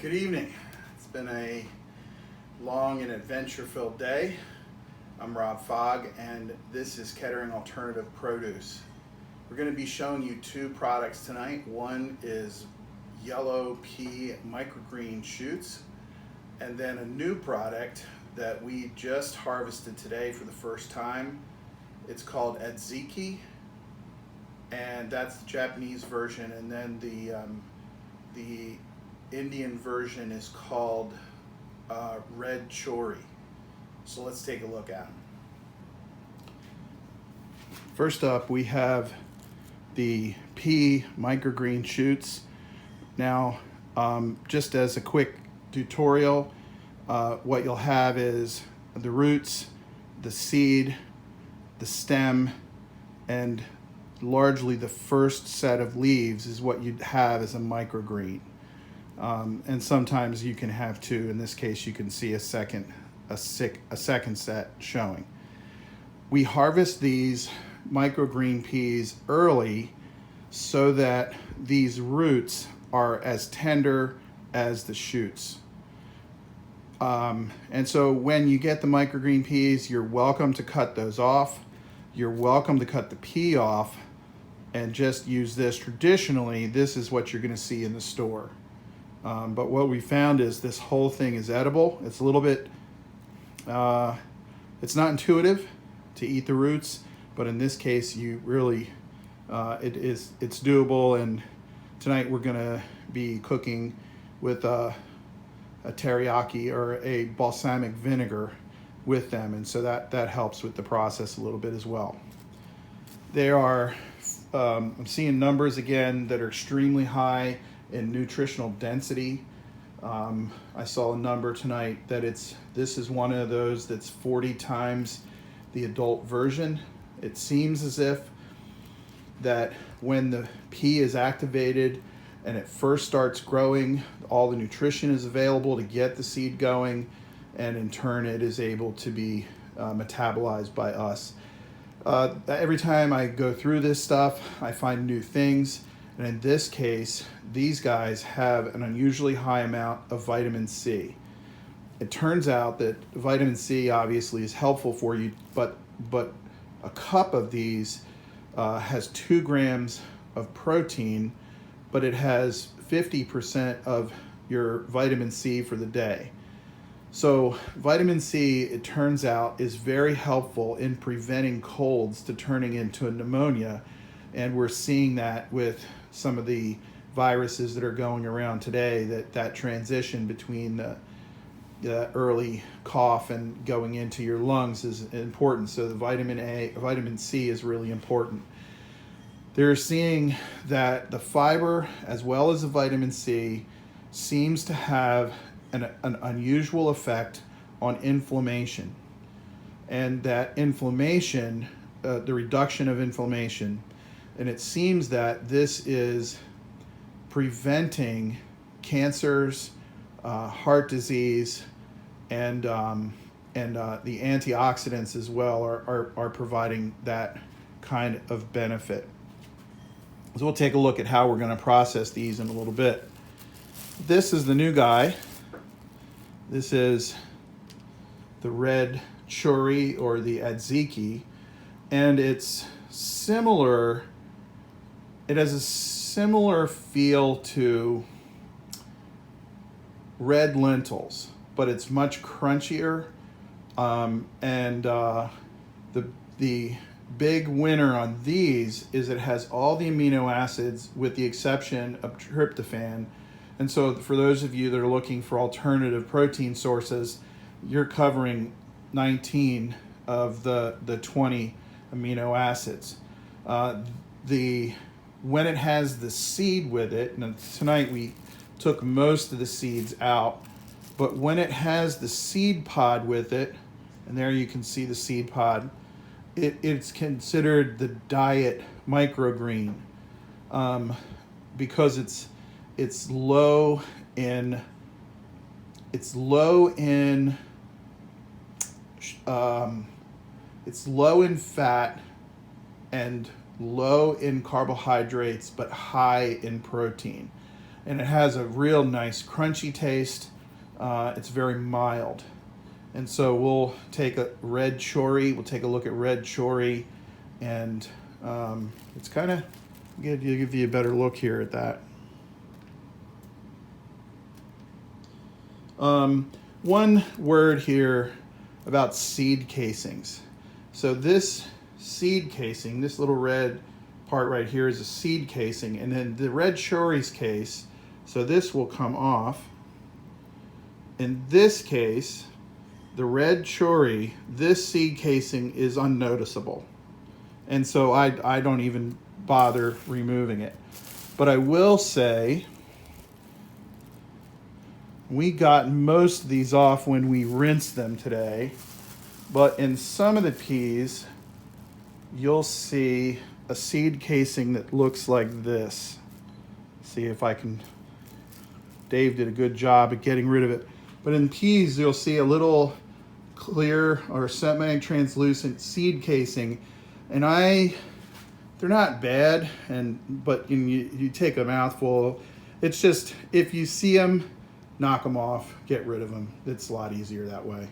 Good evening. It's been a long and adventure-filled day. I'm Rob Fogg, and this is Kettering Alternative Produce. We're going to be showing you two products tonight. One is yellow pea microgreen shoots, and then a new product that we just harvested today for the first time. It's called Adzuki, and that's the Japanese version, and then the Indian version is called red Chori. So let's take a look at them. First up, we have the pea microgreen shoots. Now, just as a quick tutorial, what you'll have is the roots, the seed, the stem, and largely the first set of leaves is what you'd have as a microgreen. And sometimes you can have two. In this case, you can see a second set showing. We harvest these microgreen peas early so that these roots are as tender as the shoots. And so when you get the microgreen peas, you're welcome to cut those off. You're welcome to cut the pea off and just use this. Traditionally, this is what you're going to see in the store. But what we found is this whole thing is edible. It's a little bit, it's not intuitive to eat the roots, but in this case, you really, it's doable. And tonight we're gonna be cooking with a teriyaki or a balsamic vinegar with them, and so that helps with the process a little bit as well. They are, I'm seeing numbers again that are extremely high in nutritional density. I saw a number tonight that this is one of those that's 40 times the adult version. It seems as if that when the pea is activated and it first starts growing, all the nutrition is available to get the seed going, and in turn it is able to be metabolized by us. Every time I go through this stuff, I find new things. And in this case, these guys have an unusually high amount of vitamin C. It turns out that vitamin C obviously is helpful for you, but a cup of these has 2 grams of protein, but it has 50% of your vitamin C for the day. So vitamin C, it turns out, is very helpful in preventing colds to turning into a pneumonia. And we're seeing that with some of the viruses that are going around today, that transition between the early cough and going into your lungs is important. So the vitamin C is really important. They're seeing that the fiber as well as the vitamin C seems to have an unusual effect on inflammation. And that inflammation, the reduction of inflammation, and it seems that this is preventing cancers, heart disease, and the antioxidants as well are providing that kind of benefit. So we'll take a look at how we're going to process these in a little bit. This is the new guy. This is the red Chori or the Adzuki, and it's similar. It has a similar feel to red lentils, but it's much crunchier. And the big winner on these is it has all the amino acids with the exception of tryptophan. And so for those of you that are looking for alternative protein sources, you're covering 19 of the 20 amino acids. When it has the seed with it, and tonight we took most of the seeds out, but when it has the seed pod with it, and there you can see the seed pod, it's considered the diet microgreen because it's low in fat and low in carbohydrates, but high in protein. and it has a real nice crunchy taste. It's very mild. And so we'll take a red Chori, we'll take a look at red Chori, and it's kind of, give you a better look here at that. One word here about seed casings. So this seed casing, this little red part right here is a seed casing, and then the red Chori's case, so this will come off. In this case, the red Chori, this seed casing is unnoticeable. And so I don't even bother removing it. But I will say, we got most of these off when we rinsed them today. But in some of the peas, you'll see a seed casing that looks like this. See if I can, Dave did a good job at getting rid of it. But in peas, you'll see a little clear or semi-translucent seed casing, and they're not bad, but you take a mouthful. It's just, if you see them, knock them off, get rid of them. It's a lot easier that way.